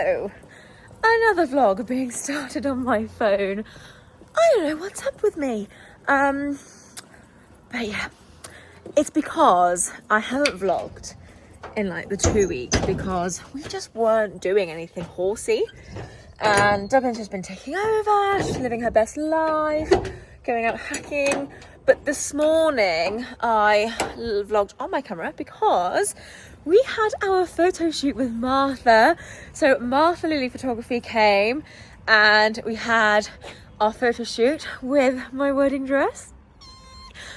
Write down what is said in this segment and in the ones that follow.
So, another vlog being started on my phone. I don't know what's up with me. But yeah, it's because I haven't vlogged in like the 2 weeks because we just weren't doing anything horsey. And Dublin's just been taking over, she's living her best life, going out hacking. But this morning I vlogged on my camera because we had our photo shoot with Martha. So Martha Lily Photography came and we had our photo shoot with my wedding dress.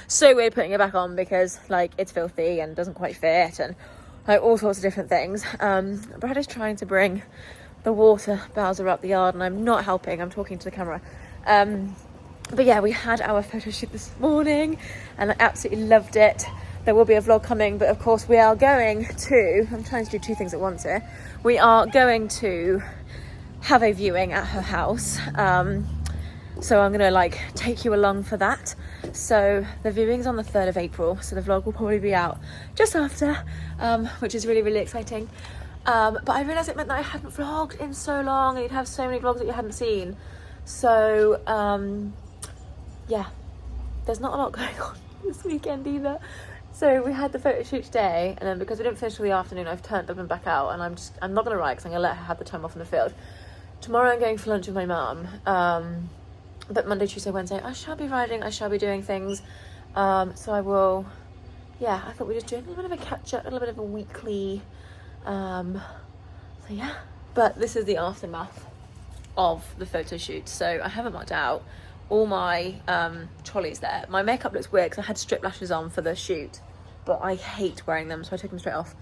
So weird putting it back on because like it's filthy and doesn't quite fit and like all sorts of different things. Brad is trying to bring the water bowser up the yard and I'm not helping, I'm talking to the camera. But yeah, we had our photo shoot this morning and I absolutely loved it. There will be a vlog coming, but of course we are going to, I'm trying to do two things at once here. We are going to have a viewing at her house. So I'm gonna like take you along for that. So the viewing's on the 3rd of April. So the vlog will probably be out just after, which is really, really exciting. But I realised it meant that I hadn't vlogged in so long and you'd have so many vlogs that you hadn't seen. So yeah, there's not a lot going on this weekend either. So we had the photo shoot today, and then because we didn't finish till the afternoon, I've turned up and back out, and I'm not gonna write because I'm gonna let her have the time off in the field. Tomorrow I'm going for lunch with my mum, but Monday, Tuesday, Wednesday I shall be riding, I shall be doing things, so I will, yeah, I thought we'd just do a little bit of a catch up, a little bit of a weekly, so yeah. But this is the aftermath of the photo shoot. So I haven't marked out all my trolleys there. My makeup looks weird because I had strip lashes on for the shoot, but I hate wearing them, so I took them straight off.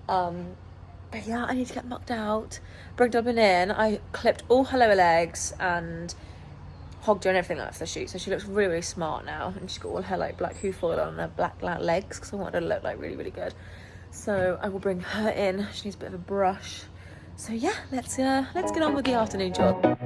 But yeah, I need to get mucked out, bring Dublin in. I clipped all her lower legs and hogged her and everything like that for the shoot, so she looks really, really smart now, and she's got all her like black Usefull on her black legs because I want her to look like really, really good. So I will bring her in. She needs a bit of a brush. So yeah, let's get on with the afternoon job.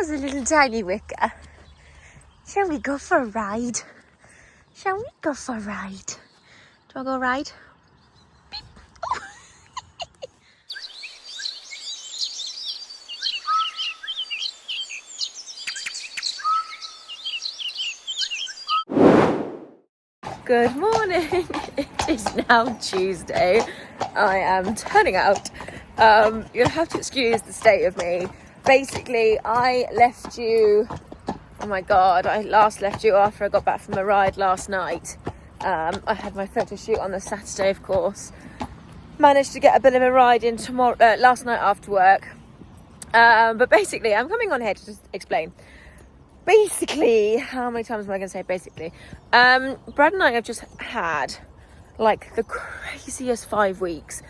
A little tiny wicker. Shall we go for a ride? Shall we go for a ride? Do you want to go ride? Beep. Oh. Good morning. It is now Tuesday. I am turning out. You'll have to excuse the state of me. Basically, I left you, oh my God, I last left you after I got back from the ride last night. I had my photo shoot on the Saturday, of course. Managed to get a bit of a ride in last night after work. But basically, I'm coming on here to just explain. Basically, how many times am I going to say basically? Brad and I have just had like the craziest 5 weeks.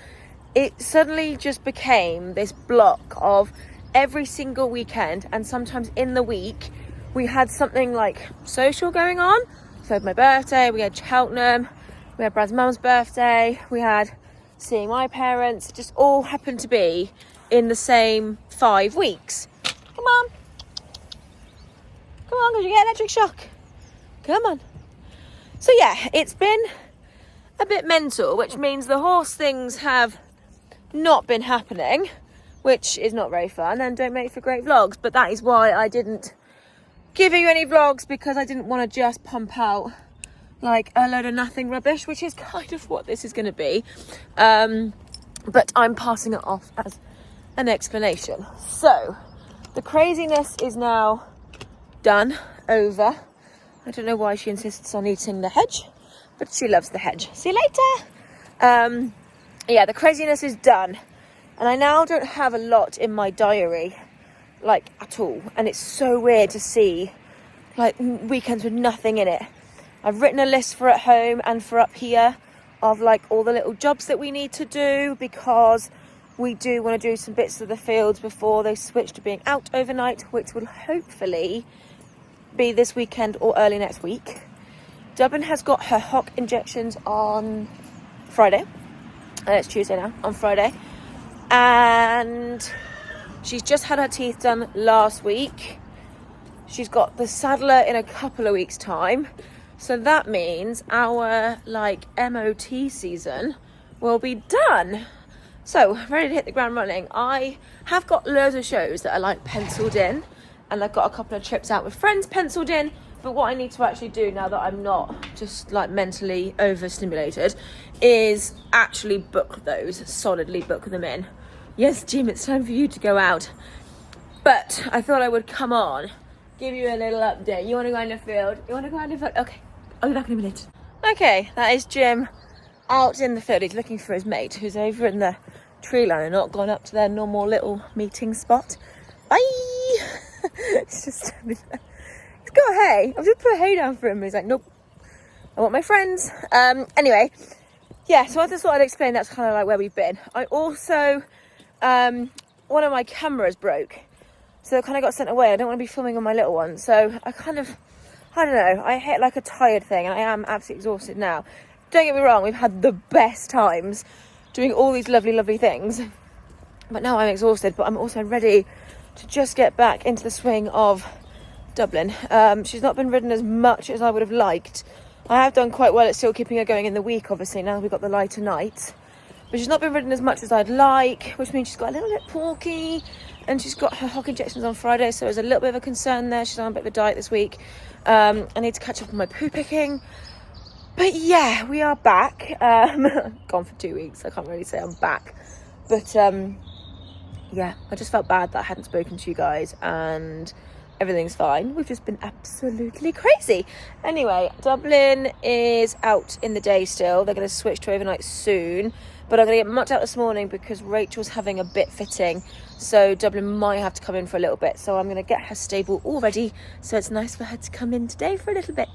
It suddenly just became this block of every single weekend, and sometimes in the week we had something like social going on. So my birthday, we had Cheltenham, we had Brad's mum's birthday, we had seeing my parents. It just all happened to be in the same 5 weeks. Come on, because you get electric shock. Come on. So yeah, it's been a bit mental, which means the horse things have not been happening, which is not very fun and don't make for great vlogs. But that is why I didn't give you any vlogs, because I didn't want to just pump out like a load of nothing rubbish, which is kind of what this is going to be. But I'm passing it off as an explanation. So the craziness is now done, over. I don't know why she insists on eating the hedge, but she loves the hedge. See you later. Yeah, the craziness is done. And I now don't have a lot in my diary, like at all. And it's so weird to see like weekends with nothing in it. I've written a list for at home and for up here of like all the little jobs that we need to do, because we do want to do some bits of the fields before they switch to being out overnight, which will hopefully be this weekend or early next week. Dublin has got her hock injections on Friday. It's Tuesday now, on Friday. And she's just had her teeth done last week. She's got the saddler in a couple of weeks' time. So that means our MOT season will be done. So ready to hit the ground running. I have got loads of shows that are penciled in, and I've got a couple of trips out with friends penciled in. But what I need to actually do now that I'm not just mentally overstimulated is actually book those, solidly book them in. Yes, Jim, it's time for you to go out. But I thought I would come on, give you a little update. You want to go in the field? Okay, I'll be back in a minute. Okay, that is Jim out in the field. He's looking for his mate who's over in the tree line and not gone up to their normal little meeting spot. Bye! It's just standing there. He's got hay. I've just put hay down for him. He's like, nope, I want my friends. Anyway, yeah, so I just thought I'd explain that's kind of where we've been. I also, one of my cameras broke. So it kind of got sent away. I don't want to be filming on my little one. So I don't know. I hit a tired thing, and I am absolutely exhausted now. Don't get me wrong, we've had the best times doing all these lovely, lovely things. But now I'm exhausted, but I'm also ready to just get back into the swing of Dublin. She's not been ridden as much as I would have liked. I have done quite well at still keeping her going in the week, obviously, now we've got the lighter night. But she's not been ridden as much as I'd like, which means she's got a little bit porky, and she's got her hock injections on Friday, so there's a little bit of a concern there. She's on a bit of a diet this week. I need to catch up on my poo picking. But yeah, we are back. Gone for 2 weeks. I can't really say I'm back. But yeah, I just felt bad that I hadn't spoken to you guys, and everything's fine. We've just been absolutely crazy. Anyway, Dublin is out in the day still. They're going to switch to overnight soon. But I'm going to get mucked out this morning because Rachel's having a bit fitting. So Dublin might have to come in for a little bit. So I'm going to get her stable all ready. So it's nice for her to come in today for a little bit.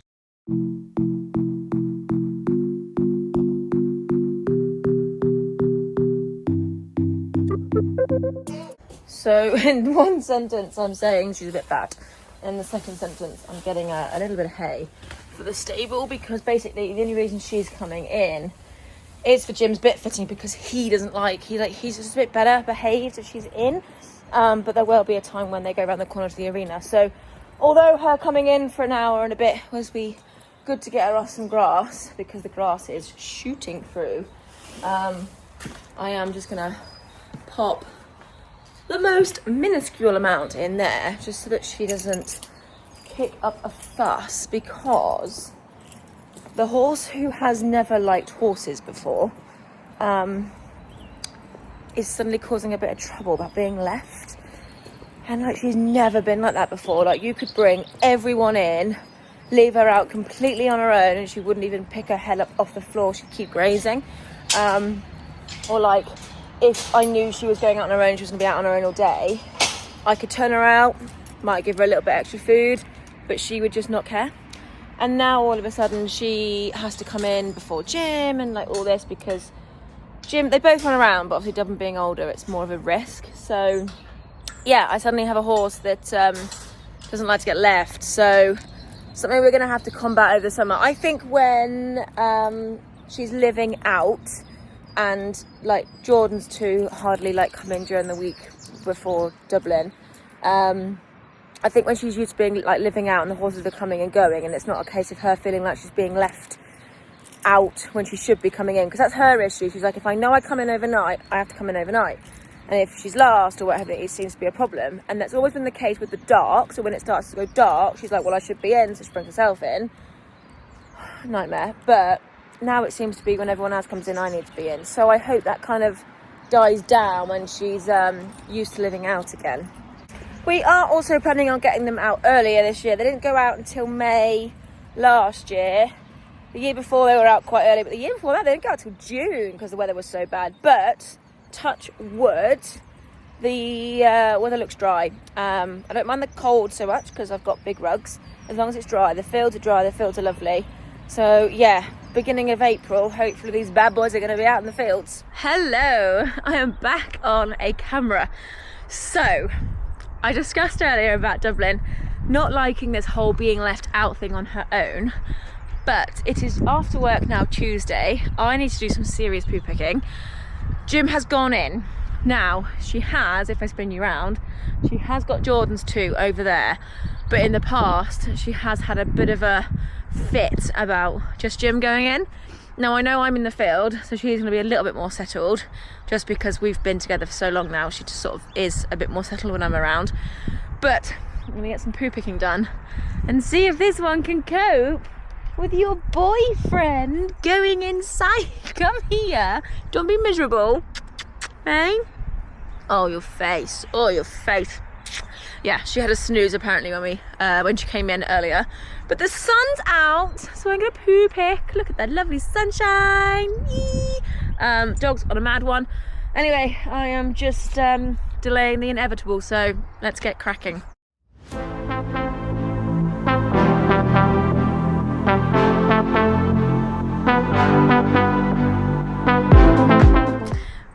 So in one sentence, I'm saying she's a bit fat. In the second sentence, I'm getting a little bit of hay for the stable, because basically the only reason she's coming in is for Jim's bit fitting, because he doesn't he's just a bit better behaved if she's in. But there will be a time when they go around the corner to the arena. So although her coming in for an hour and a bit was be good to get her off some grass, because the grass is shooting through, I am just gonna pop the most minuscule amount in there just so that she doesn't kick up a fuss, because the horse, who has never liked horses before, is suddenly causing a bit of trouble about being left. And she's never been like that before. You could bring everyone in, leave her out completely on her own, and she wouldn't even pick her head up off the floor. She'd keep grazing. Or if I knew she was going out on her own, she was going to be out on her own all day, I could turn her out, might give her a little bit extra food, but she would just not care. And now all of a sudden she has to come in before Jim and all this, because Jim, they both run around, but obviously Dublin being older, it's more of a risk. So yeah, I suddenly have a horse that doesn't like to get left. So something we're going to have to combat over the summer. I think when she's living out, and Jordan's too hardly come in during the week before Dublin, I think when she's used to being living out and the horses are coming and going, and it's not a case of her feeling like she's being left out when she should be coming in, because that's her issue. She's if I know I come in overnight, I have to come in overnight, and if she's last or whatever, it seems to be a problem. And that's always been the case with the dark. So when it starts to go dark, she's well, I should be in, so she brings herself in. Nightmare. But now it seems to be when everyone else comes in, I need to be in. So I hope that kind of dies down when she's used to living out again. We are also planning on getting them out earlier this year. They didn't go out until May last year. The year before they were out quite early, but the year before that they didn't go out till June because the weather was so bad. But touch wood, the weather looks dry. I don't mind the cold so much because I've got big rugs. As long as it's dry, the fields are dry, the fields are lovely. So yeah, beginning of April, hopefully these bad boys are going to be out in the fields. Hello, I am back on a camera. So I discussed earlier about Dublin not liking this whole being left out thing on her own, but it is after work now, Tuesday. I need to do some serious poo picking. Jim has gone in. Now she has, if I spin you around, she has got Jordan's too over there, but in the past she has had a bit of a fit about just Jim going in. Now I know I'm in the field, so she's going to be a little bit more settled, just because we've been together for so long now. She just sort of is a bit more settled when I'm around. But I'm going to get some poo picking done and see if this one can cope with your boyfriend going inside. Come here, don't be miserable. Hey? Oh, your face. Oh, your face. Yeah, she had a snooze apparently when she came in earlier. But the sun's out, so I'm gonna poo pick. Look at that lovely sunshine. Yee. Dog's on a mad one. Anyway, I am just delaying the inevitable, so let's get cracking.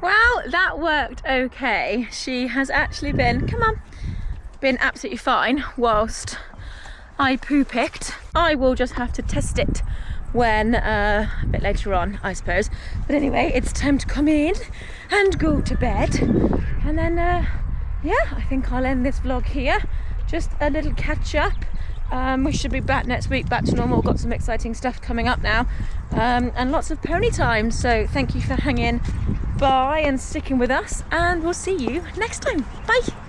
Well, that worked okay. She has actually been absolutely fine whilst I poo picked. I will just have to test it when a bit later on, I suppose. But anyway, it's time to come in and go to bed. And then, yeah, I think I'll end this vlog here. Just a little catch up. We should be back next week, back to normal. Got some exciting stuff coming up now, and lots of pony time. So thank you for hanging by and sticking with us, and we'll see you next time. Bye.